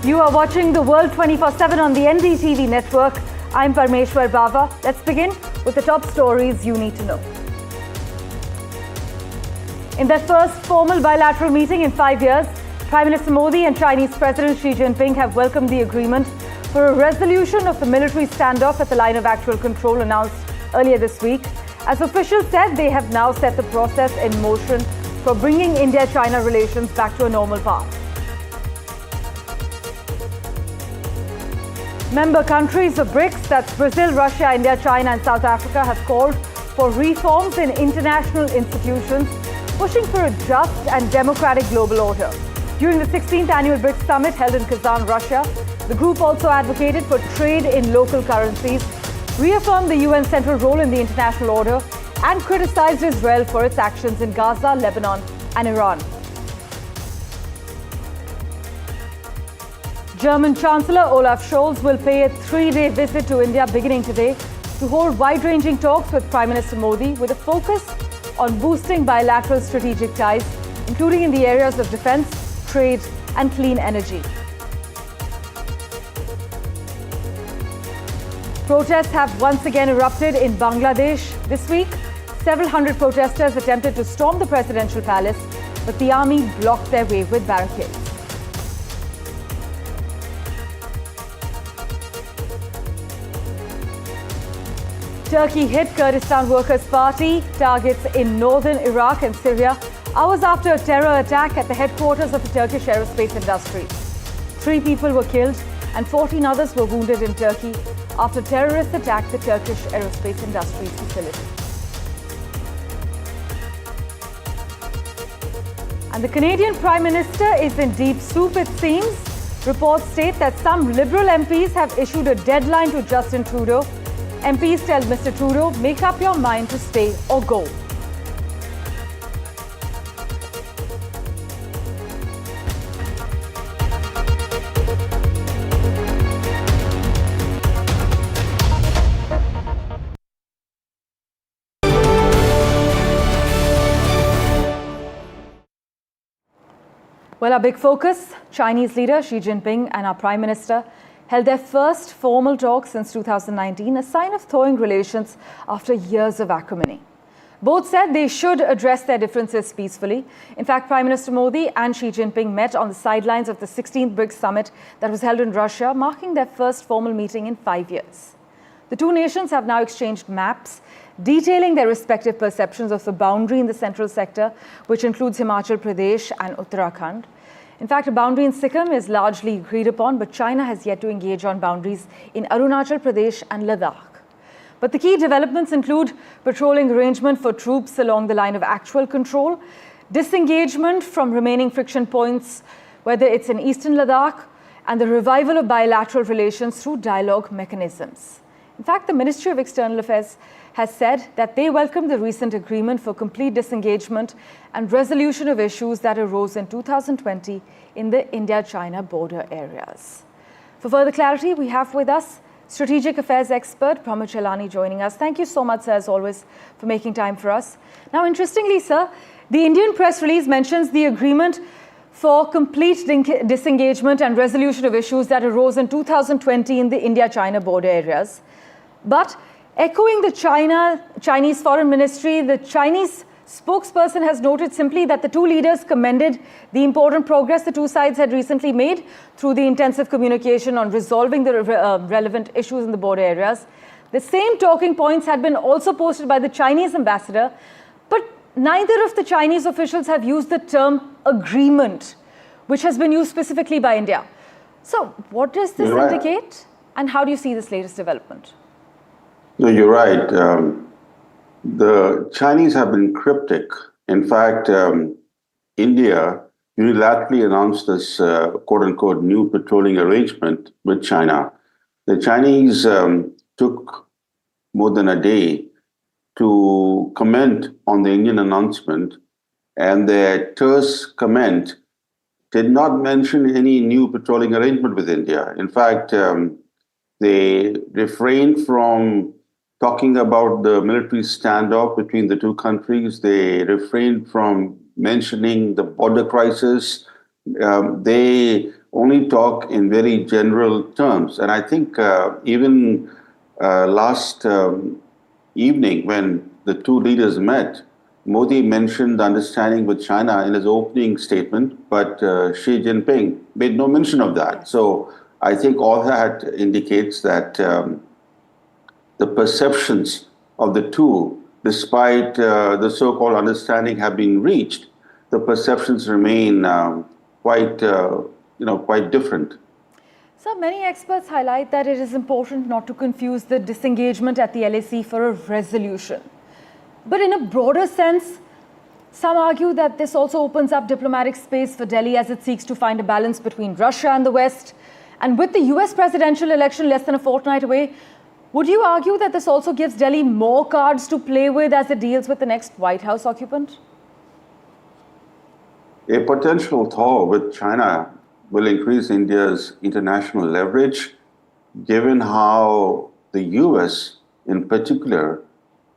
You are watching the World 24/7 on the NDTV network. I'm Rameshwar. Let's begin with the top stories you need to know. In their first formal bilateral meeting in 5 years, Prime Minister Modi and Chinese President Xi Jinping have welcomed the agreement for a resolution of the military standoff at the line of actual control announced earlier this week. As officials said, they have now set the process in motion for bringing India-China relations back to a normal path. Member countries of BRICS, that's Brazil, Russia, India, China and South Africa, have called for reforms in international institutions, pushing for a just and democratic global order. During the 16th annual BRICS summit held in Kazan, Russia, the group also advocated for trade in local currencies, reaffirmed the UN's central role in the international order, and criticized Israel for its actions in Gaza, Lebanon and Iran. German Chancellor Olaf Scholz will pay a 3-day visit to India beginning today to hold wide-ranging talks with Prime Minister Modi with a focus on boosting bilateral strategic ties, including in the areas of defense, trade and clean energy. Protests have once again erupted in Bangladesh this week. Several hundred protesters attempted to storm the presidential palace, but the army blocked their way with barricades. Turkey hit Kurdistan Workers' Party targets in northern Iraq and Syria hours after a terror attack at the headquarters of the Turkish aerospace industry. 3 people were killed and 14 others were wounded in Turkey after terrorists attacked the Turkish aerospace industry facility. And the Canadian Prime Minister is in deep soup, it seems. Reports state that some Liberal MPs have issued a deadline to Justin Trudeau. MPs tell Mr. Trudeau, make up your mind to stay or go. Well, our big focus, Chinese leader Xi Jinping and our Prime Minister held their first formal talk since 2019, a sign of thawing relations after years of acrimony. Both said they should address their differences peacefully. In fact, Prime Minister Modi and Xi Jinping met on the sidelines of the 16th BRICS summit that was held in Russia, marking their first formal meeting in 5 years. The two nations have now exchanged maps detailing their respective perceptions of the boundary in the central sector, which includes Himachal Pradesh and Uttarakhand. In fact, a boundary in Sikkim is largely agreed upon, but China has yet to engage on boundaries in Arunachal Pradesh and Ladakh. But the key developments include patrolling arrangement for troops along the line of actual control, disengagement from remaining friction points, whether it's in eastern Ladakh, and the revival of bilateral relations through dialogue mechanisms. In fact, the Ministry of External Affairs has said that they welcome the recent agreement for complete disengagement and resolution of issues that arose in 2020 in the India-China border areas. For further clarity, we have with us Strategic Affairs expert Pramod Chelani joining us. Thank you so much, sir, as always, for making time for us. Now, interestingly, sir, the Indian press release mentions the agreement for complete disengagement and resolution of issues that arose in 2020 in the India-China border areas. But echoing the Chinese Foreign Ministry, the Chinese spokesperson has noted simply that the two leaders commended the important progress the two sides had recently made through the intensive communication on resolving the relevant issues in the border areas. The same talking points had been also posted by the Chinese ambassador, but neither of the Chinese officials have used the term agreement, which has been used specifically by India. So what does this indicate, and how do you see this latest development? No, you're right. The Chinese have been cryptic. In fact, India unilaterally announced this quote-unquote new patrolling arrangement with China. The Chinese took more than a day to comment on the Indian announcement, and their terse comment did not mention any new patrolling arrangement with India. In fact, they refrained from talking about the military standoff between the two countries. They refrained from mentioning the border crisis. They only talk in very general terms. And I think even last evening, when the two leaders met, Modi mentioned the understanding with China in his opening statement, but Xi Jinping made no mention of that. So I think all that indicates that the perceptions of the two, despite the so-called understanding have been reached, the perceptions remain quite different. So many experts highlight that it is important not to confuse the disengagement at the LAC for a resolution. But in a broader sense, some argue that this also opens up diplomatic space for Delhi as it seeks to find a balance between Russia and the West. And with the US presidential election less than a fortnight away, would you argue that this also gives Delhi more cards to play with as it deals with the next White House occupant? A potential thaw with China will increase India's international leverage, given how the US, in particular,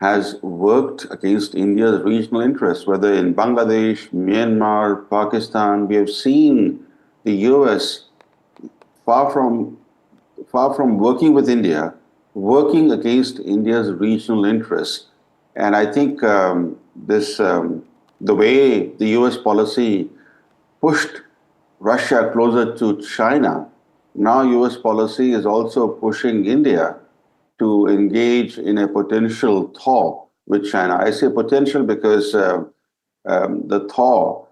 has worked against India's regional interests, whether in Bangladesh, Myanmar, Pakistan. We have seen the US, far from working with India, working against India's regional interests. And I think the way the US policy pushed Russia closer to China, now US policy is also pushing India to engage in a potential thaw with China. I say potential because the thaw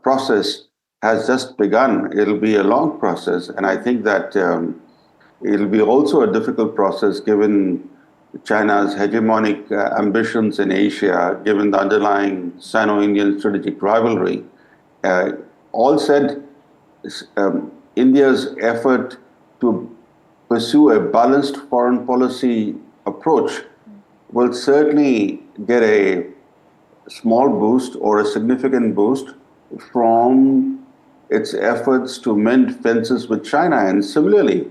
process has just begun. It'll be a long process, and I think that it'll be also a difficult process given China's hegemonic ambitions in Asia, given the underlying Sino-Indian strategic rivalry. All said, India's effort to pursue a balanced foreign policy approach will certainly get a small boost or a significant boost from its efforts to mend fences with China. And similarly,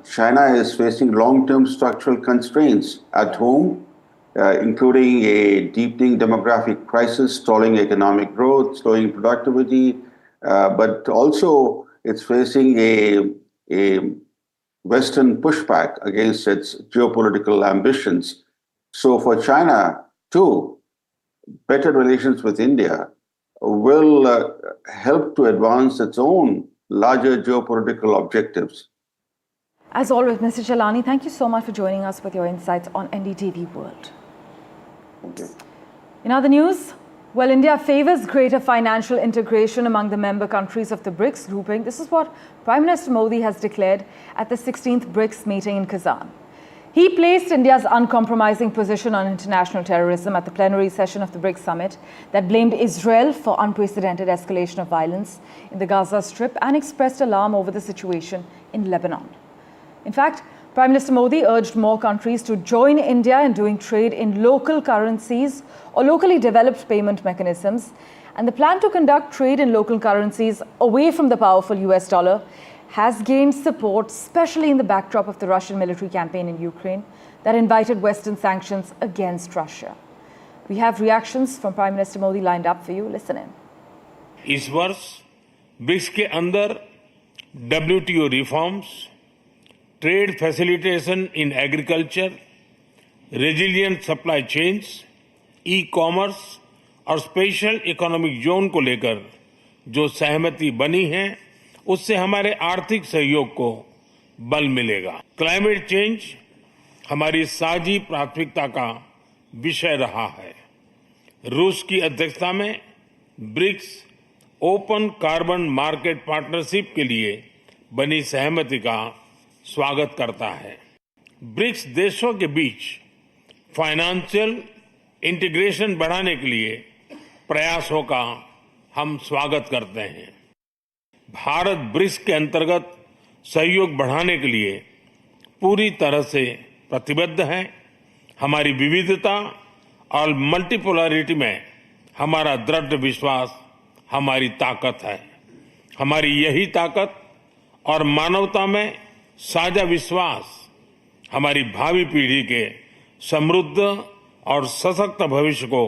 China is facing long-term structural constraints at home, including a deepening demographic crisis, stalling economic growth, slowing productivity, but also it's facing a Western pushback against its geopolitical ambitions. So for China, too, better relations with India will help to advance its own larger geopolitical objectives. As always, Mr. Chalani, thank you so much for joining us with your insights on NDTV World. Thank you. In other news, well, India favors greater financial integration among the member countries of the BRICS grouping. This is what Prime Minister Modi has declared at the 16th BRICS meeting in Kazan. He placed India's uncompromising position on international terrorism at the plenary session of the BRICS summit that blamed Israel for unprecedented escalation of violence in the Gaza Strip and expressed alarm over the situation in Lebanon. In fact, Prime Minister Modi urged more countries to join India in doing trade in local currencies or locally developed payment mechanisms. And the plan to conduct trade in local currencies away from the powerful US dollar has gained support, especially in the backdrop of the Russian military campaign in Ukraine that invited Western sanctions against Russia. We have reactions from Prime Minister Modi lined up for you. Listen in. इस वर्ष BRICS के अंदर WTO reforms, trade facilitation in agriculture, resilient supply chains, e commerce और special economic zone को लेकर जो सहमति बनी है उससे हमारे आर्थिक सहयोग को बल मिलेगा। क्लाइमेट चेंज हमारी साझी प्राथमिकता का विषय रहा है। रूस की अध्यक्षता में BRICS open carbon market partnership के लिए बनी सहमति का स्वागत करता है। ब्रिक्स देशों के बीच फाइनेंशियल इंटीग्रेशन बढ़ाने के लिए प्रयासों का हम स्वागत करते हैं। भारत ब्रिक्स के अंतर्गत सहयोग बढ़ाने के लिए पूरी तरह से प्रतिबद्ध है। हमारी विविधता और मल्टीपोलैरिटी में हमारा दृढ़ विश्वास हमारी ताकत है। हमारी यही ताकत और मानवता में साझा विश्वास हमारी भावी पीढ़ी के समृद्ध और सशक्त भविष्य को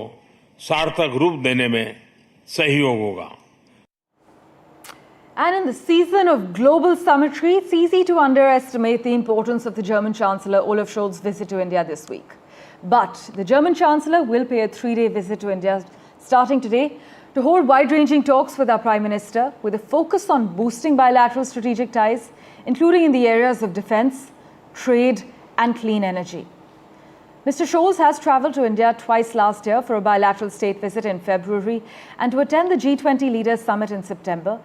सार्थक रूप देने में सहयोग होगा। And in the season of global summitry, it's easy to underestimate the importance of the German Chancellor Olaf Scholz's visit to India this week. But the German Chancellor will pay a 3-day visit to India starting today to hold wide-ranging talks with our Prime Minister with a focus on boosting bilateral strategic ties, including in the areas of defence, trade and clean energy. Mr. Scholz has travelled to India twice last year for a bilateral state visit in February and to attend the G20 Leaders Summit in September.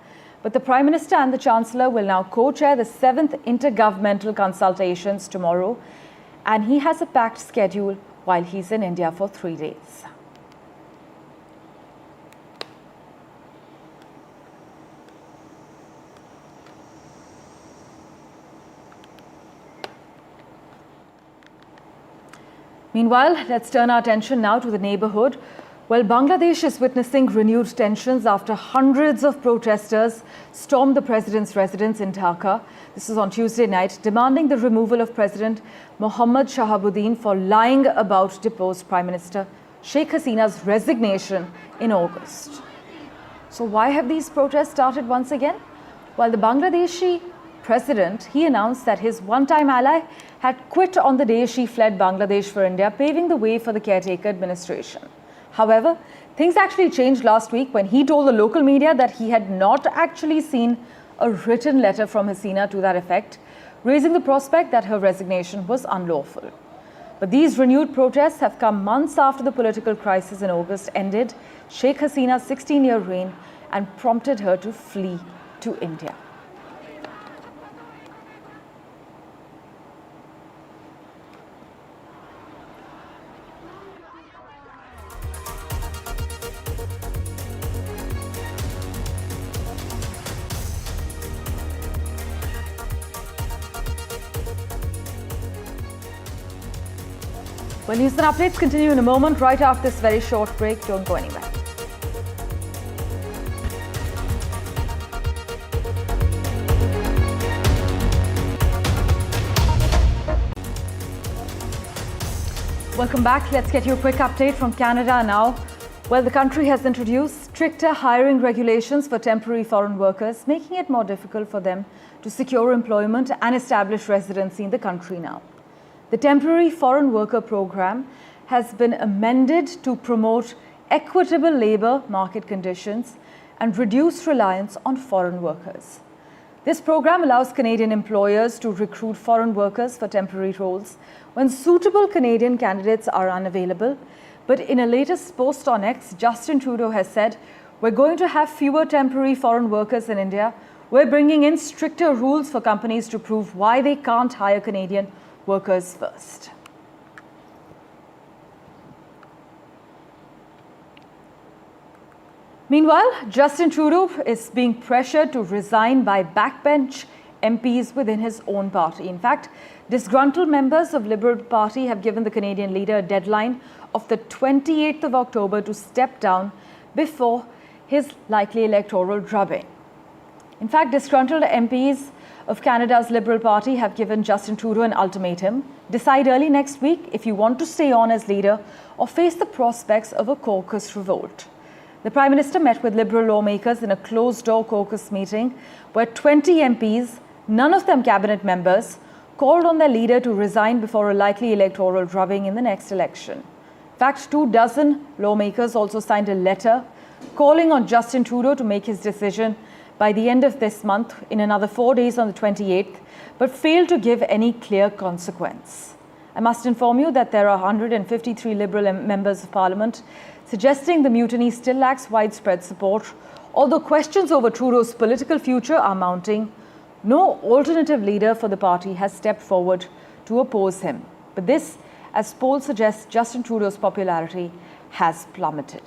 But the Prime Minister and the Chancellor will now co-chair the 7th intergovernmental consultations tomorrow, and he has a packed schedule while he's in India for 3 days. Meanwhile, let's turn our attention now to the neighbourhood. Well, Bangladesh is witnessing renewed tensions after hundreds of protesters stormed the president's residence in Dhaka. This is on Tuesday night, demanding the removal of President Mohammad Shahabuddin for lying about deposed Prime Minister Sheikh Hasina's resignation in August. So why have these protests started once again? Well, the Bangladeshi president, he announced that his one-time ally had quit on the day she fled Bangladesh for India, paving the way for the caretaker administration. However, things actually changed last week when he told the local media that he had not actually seen a written letter from Hasina to that effect, raising the prospect that her resignation was unlawful. But these renewed protests have come months after the political crisis in August ended Sheikh Hasina's 16-year reign and prompted her to flee to India. Well, news and updates continue in a moment, right after this very short break. Don't go anywhere. Welcome back. Let's get you a quick update from Canada now. Well, the country has introduced stricter hiring regulations for temporary foreign workers, making it more difficult for them to secure employment and establish residency in the country now. The Temporary Foreign Worker Program has been amended to promote equitable labour market conditions and reduce reliance on foreign workers. This program allows Canadian employers to recruit foreign workers for temporary roles when suitable Canadian candidates are unavailable. But in a latest post on X, Justin Trudeau has said, "We're going to have fewer temporary foreign workers in India. We're bringing in stricter rules for companies to prove why they can't hire Canadian workers first." Meanwhile, Justin Trudeau is being pressured to resign by backbench MPs within his own party. In fact, disgruntled members of Liberal Party have given the Canadian leader a deadline of the 28th of October to step down before his likely electoral drubbing. In fact, disgruntled MPs of Canada's Liberal Party have given Justin Trudeau an ultimatum: decide early next week if you want to stay on as leader or face the prospects of a caucus revolt. The Prime Minister met with Liberal lawmakers in a closed-door caucus meeting where 20 MPs, none of them cabinet members, called on their leader to resign before a likely electoral drubbing in the next election. In fact, 24 lawmakers also signed a letter calling on Justin Trudeau to make his decision by the end of this month, in another 4 days on the 28th, but failed to give any clear consequence. I must inform you that there are 153 Liberal members of Parliament suggesting the mutiny still lacks widespread support. Although questions over Trudeau's political future are mounting, no alternative leader for the party has stepped forward to oppose him. But this, as polls suggest, Justin Trudeau's popularity has plummeted.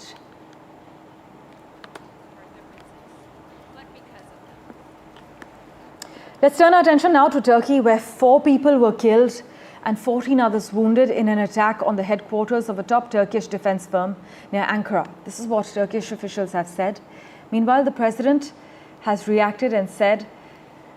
Let's turn our attention now to Turkey, where 4 people were killed and 14 others wounded in an attack on the headquarters of a top Turkish defense firm near Ankara. This is what Turkish officials have said. Meanwhile, the president has reacted and said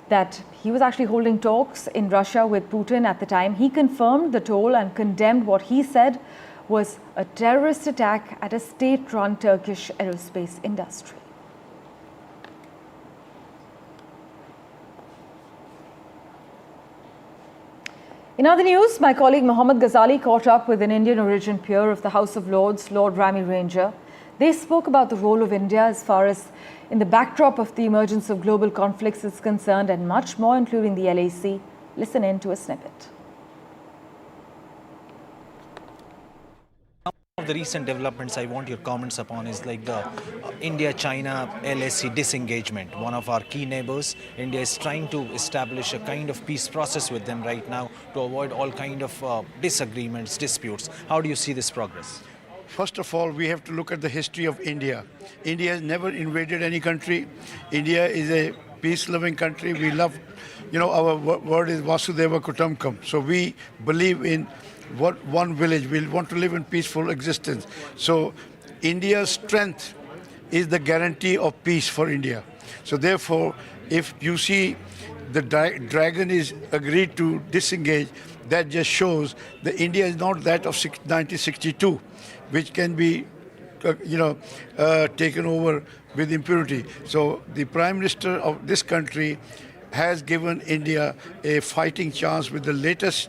that he was actually holding talks in Russia with Putin at the time. He confirmed the toll and condemned what he said was a terrorist attack at a state-run Turkish aerospace industry. In other news, my colleague Mohammad Ghazali caught up with an Indian origin peer of the House of Lords, Lord Rami Ranger. They spoke about the role of India as far as in the backdrop of the emergence of global conflicts is concerned and much more, including the LAC. Listen in to a snippet. One of the recent developments I want your comments upon is like the India-China LAC disengagement. One of our key neighbors, India is trying to establish a kind of peace process with them right now to avoid all kind of disagreements, disputes. How do you see this progress? First of all, we have to look at the history of India. India has never invaded any country. India is a peace-loving country. We love, our word is Vasudeva Kutumbakam. So we believe in one village. We want to live in peaceful existence. So India's strength is the guarantee of peace for India. So therefore, if you see the dragon is agreed to disengage, that just shows that India is not that of 1962, which can be taken over with impunity. So the Prime Minister of this country has given India a fighting chance with the latest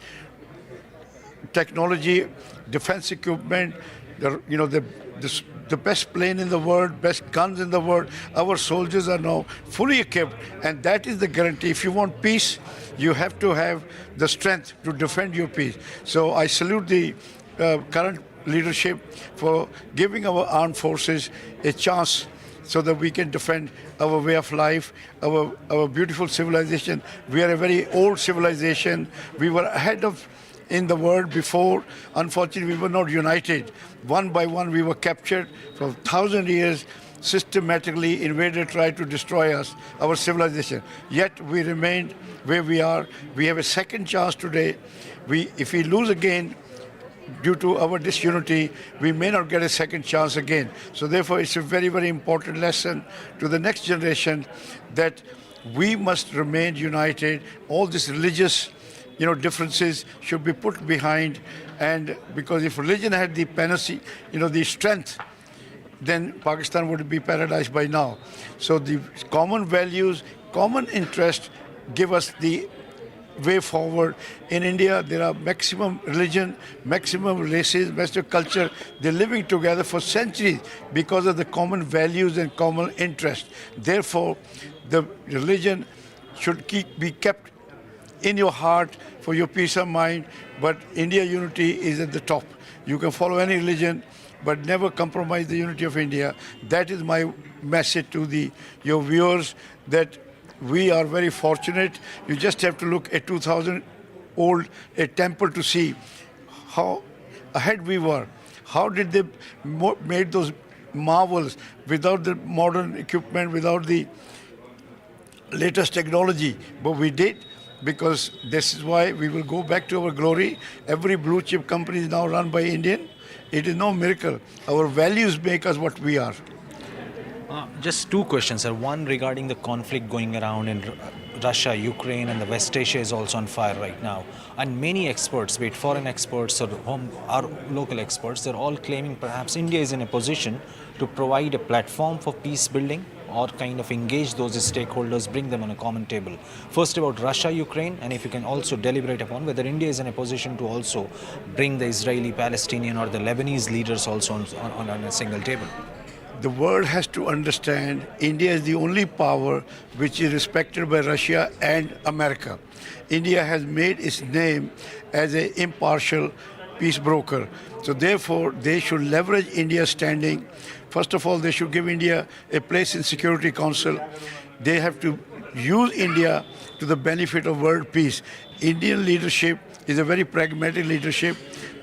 technology, defense equipment, the best plane in the world, best guns in the world. Our soldiers are now fully equipped, and that is the guarantee. If you want peace, you have to have the strength to defend your peace. So I salute the current leadership for giving our armed forces a chance so that we can defend our way of life, our beautiful civilization. We are a very old civilization. We were ahead of in the world before. Unfortunately, we were not united. One by one, we were captured for 1,000 years. Systematically, invaders tried to destroy us, our civilization. Yet we remained where we are. We have a second chance today. If we lose again due to our disunity, we may not get a second chance again. So therefore, it's a very, very important lesson to the next generation that we must remain united. All this religious differences should be put behind, and because if religion had the panacea, the strength, then Pakistan would be paradise by now. So the common values, common interest give us the way forward. In India, there are maximum religion, maximum races, maximum culture. They're living together for centuries because of the common values and common interest. Therefore, the religion should be kept in your heart for your peace of mind, but India unity is at the top. You can follow any religion, but never compromise the unity of India. That is my message to your viewers, that we are very fortunate. You just have to look at 2,000-old a temple to see how ahead we were. How did they made those marvels without the modern equipment, without the latest technology? But we did, because this is why we will go back to our glory. Every blue chip company is now run by Indian. It is no miracle. Our values make us what we are. Just two questions, sir. One regarding the conflict going around in Russia, Ukraine, and the West Asia is also on fire right now. And many experts, be it foreign experts or our local experts, they're all claiming perhaps India is in a position to provide a platform for peace building or kind of engage those stakeholders, bring them on a common table. First about Russia, Ukraine, and if you can also deliberate upon whether India is in a position to also bring the Israeli, Palestinian or the Lebanese leaders also on a single table. The world has to understand India is the only power which is respected by Russia and America. India has made its name as an impartial peace broker. So therefore, they should leverage India's standing. First of all, they should give India a place in Security Council. They have to use India to the benefit of world peace. Indian leadership is a very pragmatic leadership.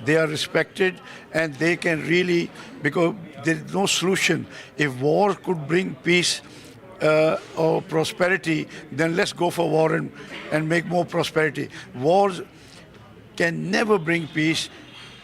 They are respected, and they can really, because there is no solution. If war could bring peace or prosperity, then let's go for war and make more prosperity. Wars can never bring peace.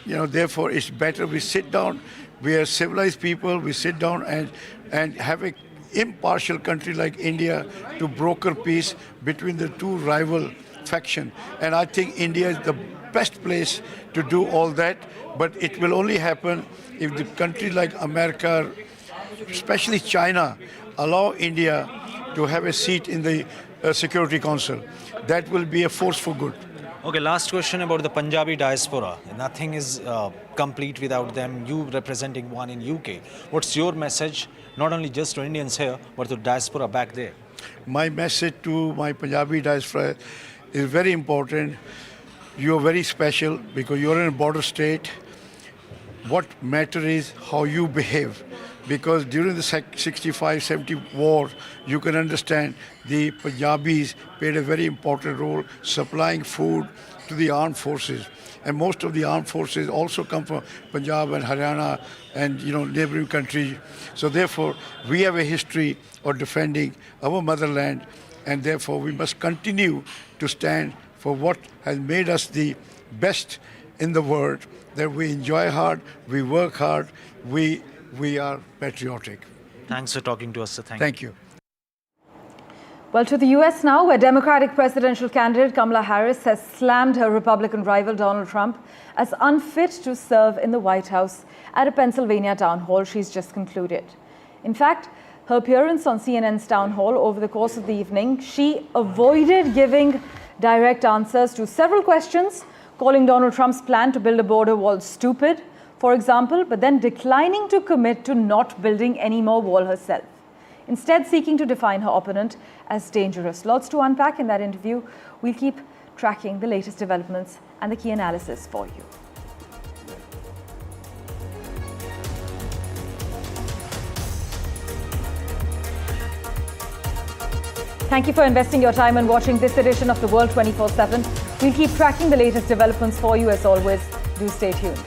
Therefore, it's better we sit down. We are civilized people. We sit down and have an impartial country like India to broker peace between the two rival factions. And I think India is the best place to do all that. But it will only happen if the countries like America, especially China, allow India to have a seat in the Security Council. That will be a force for good. Okay, last question about the Punjabi diaspora. Nothing is complete without them. You representing one in UK. What's your message, not only just to Indians here, but to diaspora back there? My message to my Punjabi diaspora is very important. You are very special because you are in a border state. What matters is how you behave. Because during the 65-70 war, you can understand the Punjabis played a very important role supplying food to the armed forces. And most of the armed forces also come from Punjab and Haryana and neighboring countries. So therefore, we have a history of defending our motherland, and therefore we must continue to stand for what has made us the best in the world, that we enjoy hard, we work hard, we are patriotic. Thanks for talking to us, sir. Thank you. Well, to the US now, where Democratic presidential candidate Kamala Harris has slammed her Republican rival Donald Trump as unfit to serve in the White House at a Pennsylvania town hall she's just concluded. In fact, her appearance on CNN's town hall over the course of the evening, she avoided giving direct answers to several questions, calling Donald Trump's plan to build a border wall stupid, for example, but then declining to commit to not building any more wall herself. Instead, seeking to define her opponent as dangerous. Lots to unpack in that interview. We'll keep tracking the latest developments and the key analysis for you. Thank you for investing your time and watching this edition of The World 24/7. We'll keep tracking the latest developments for you as always. Do stay tuned.